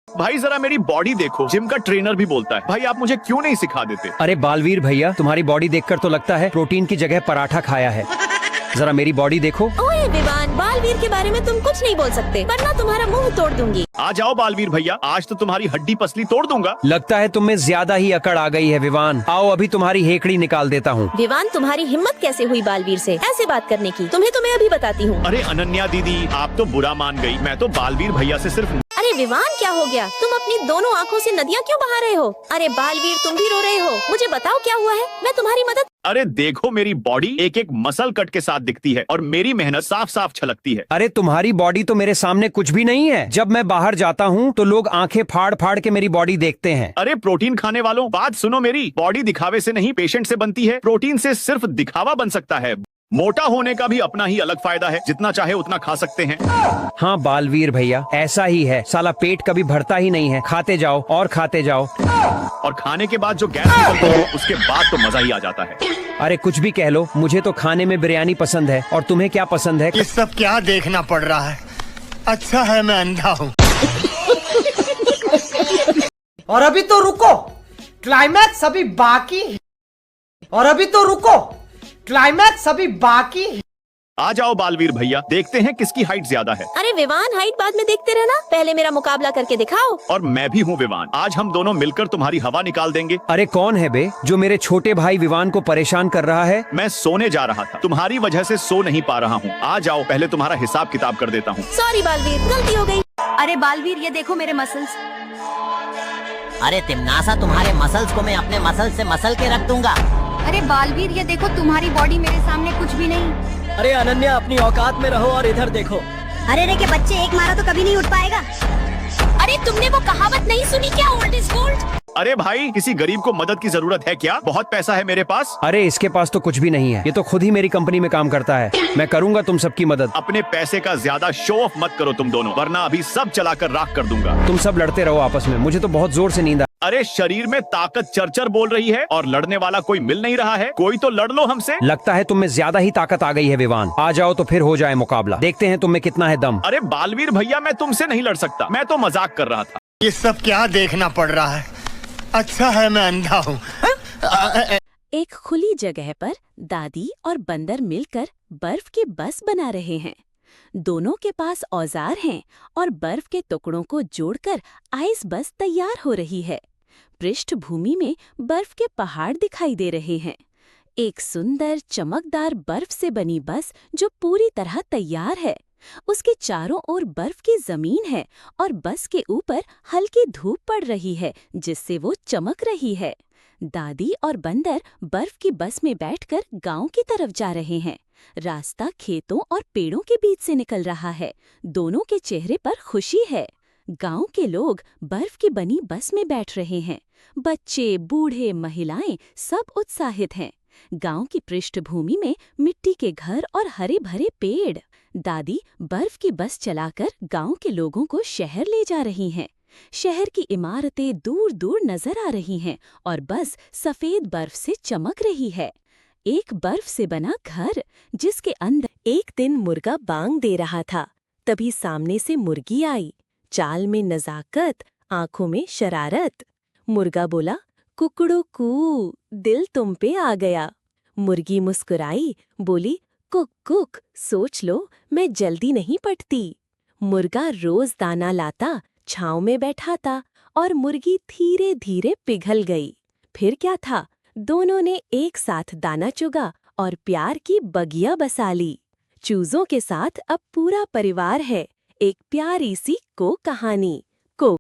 भाई जरा मेरी बॉडी देखो, जिम का ट्रेनर भी बोलता है। भाई आप मुझे क्यों नहीं सिखा देते? अरे बालवीर भैया, तुम्हारी बॉडी देखकर तो लगता है प्रोटीन की जगह पराठा खाया है। जरा मेरी बॉडी देखो। ओए विवान, बालवीर के बारे में तुम कुछ नहीं बोल सकते, वरना तुम्हारा मुंह तोड़ दूंगी। आ जाओ बालवीर भैया, आज तो तुम्हारी हड्डी पसली तोड़ दूंगा। लगता है तुम में ज्यादा ही अकड़ आ गई है विवान। आओ अभी तुम्हारी हेकड़ी निकाल देता हूँ। विवान, तुम्हारी हिम्मत कैसे हुई बालवीर से ऐसे बात करने की? तुम्हें तो मैं अभी बताती हूँ। अरे अनन्या दीदी, आप तो बुरा मान गई। मैं तो बालवीर भैया से सिर्फ। अरे विवान, क्या हो गया? तुम अपनी दोनों आँखों से नदियाँ क्यों बहा रहे हो? अरे बालवीर, तुम भी रो रहे हो। मुझे बताओ क्या हुआ है, मैं तुम्हारी मदद। अरे देखो, मेरी बॉडी एक एक मसल कट के साथ दिखती है और मेरी मेहनत साफ साफ छलकती है। अरे तुम्हारी बॉडी तो मेरे सामने कुछ भी नहीं है। जब मैं बाहर जाता हूँ तो लोग आंखें फाड़ फाड़ के मेरी बॉडी देखते हैं। अरे प्रोटीन खाने वालों, बात सुनो मेरी। बॉडी दिखावे से नहीं, पेशेंट से बनती है। प्रोटीन से सिर्फ दिखावा बन सकता है। मोटा होने का भी अपना ही अलग फायदा है। जितना चाहे उतना खा सकते हैं। हाँ बालवीर भैया, ऐसा ही है। साला पेट कभी भरता ही नहीं है। खाते जाओ और खाते जाओ। और खाने के बाद जो गैस निकलती है, उसके बाद तो मजा ही आ जाता है। अरे कुछ भी कह लो, मुझे तो खाने में बिरयानी पसंद है। और तुम्हें क्या पसंद है? ये सब क्या देखना पड़ रहा है? अच्छा है मैं अंधा हूँ। और अभी तो रुको, क्लाइमैक्स अभी बाकी है। और अभी तो रुको, क्लाइमैक्स अभी बाकी है। आ जाओ बालवीर भैया, देखते हैं किसकी हाइट ज्यादा है। अरे विवान, हाइट बाद में देखते रहना, पहले मेरा मुकाबला करके दिखाओ। और मैं भी हूँ विवान, आज हम दोनों मिलकर तुम्हारी हवा निकाल देंगे। अरे कौन है बे जो मेरे छोटे भाई विवान को परेशान कर रहा है? मैं सोने जा रहा था, तुम्हारी वजह से सो नहीं पा रहा हूँ। आ जाओ, पहले तुम्हारा हिसाब किताब कर देता हूँ। सॉरी बालवीर, गलती हो गई। अरे बालवीर, ये देखो मेरे मसल्स। अरे तिमनासा, तुम्हारे मसल्स को मैं अपने मसल से मसल के रख दूंगा। अरे बालवीर, ये देखो तुम्हारी बॉडी मेरे सामने कुछ भी नहीं। अरे अनन्या, अपनी औकात में रहो और इधर देखो। अरे रे के बच्चे, एक मारा तो कभी नहीं उठ पाएगा। अरे तुमने वो कहावत नहीं सुनी क्या, ओल्ड इज गोल्ड? अरे भाई, किसी गरीब को मदद की जरूरत है क्या? बहुत पैसा है मेरे पास। अरे इसके पास तो कुछ भी नहीं है। ये तो खुद ही मेरी कंपनी में काम करता है। मैं करूंगा तुम सबकी मदद। अपने पैसे का ज्यादा शो ऑफ मत करो तुम दोनों, वरना अभी सब चलाकर राख कर दूंगा। तुम सब लड़ते रहो आपस में, मुझे तो बहुत जोर से नींद आ। अरे शरीर में ताकत चरचर बोल रही है और लड़ने वाला कोई मिल नहीं रहा है। कोई तो लड़ लो हमसे। लगता है तुम में ज्यादा ही ताकत आ गई है विवान। आ जाओ तो फिर हो जाए मुकाबला। देखते हैं तुम में कितना है दम। अरे बालवीर भैया, मैं तुमसे नहीं लड़ सकता। मैं तो मजाक कर रहा था। ये सब क्या देखना पड़ रहा है? अच्छा है मैं अंधा हूँ। एक खुली जगह पर दादी और बंदर मिलकर बर्फ की बस बना रहे हैं। दोनों के पास औजार हैं और बर्फ के टुकड़ों को जोड़कर आइस बस तैयार हो रही है। पृष्ठभूमि में बर्फ के पहाड़ दिखाई दे रहे हैं। एक सुंदर चमकदार बर्फ से बनी बस जो पूरी तरह तैयार है। उसके चारों ओर बर्फ की जमीन है और बस के ऊपर हल्की धूप पड़ रही है, जिससे वो चमक रही है। दादी और बंदर बर्फ की बस में बैठकर गांव की तरफ जा रहे हैं। रास्ता खेतों और पेड़ों के बीच से निकल रहा है। दोनों के चेहरे पर खुशी है। गांव के लोग बर्फ की बनी बस में बैठ रहे हैं। बच्चे, बूढ़े, महिलाएं सब उत्साहित हैं। गांव की पृष्ठभूमि में मिट्टी के घर और हरे भरे पेड़। दादी बर्फ की बस चलाकर गांव के लोगों को शहर ले जा रही हैं। शहर की इमारतें दूर दूर नजर आ रही हैं और बस सफेद बर्फ से चमक रही है। एक बर्फ से बना घर, जिसके अंदर एक दिन मुर्गा बांग दे रहा था। तभी सामने से मुर्गी आई। चाल में नजाकत, आंखों में शरारत। मुर्गा बोला, कुकड़ू कू, दिल तुम पे आ गया। मुर्गी मुस्कुराई, बोली, कुक कुक, सोच लो मैं जल्दी नहीं पटती। मुर्गा रोज दाना लाता, छांव में बैठाता और मुर्गी धीरे धीरे पिघल गई। फिर क्या था, दोनों ने एक साथ दाना चुगा और प्यार की बगिया बसा ली। चूजों के साथ अब पूरा परिवार है। एक प्यारी सी को कहानी।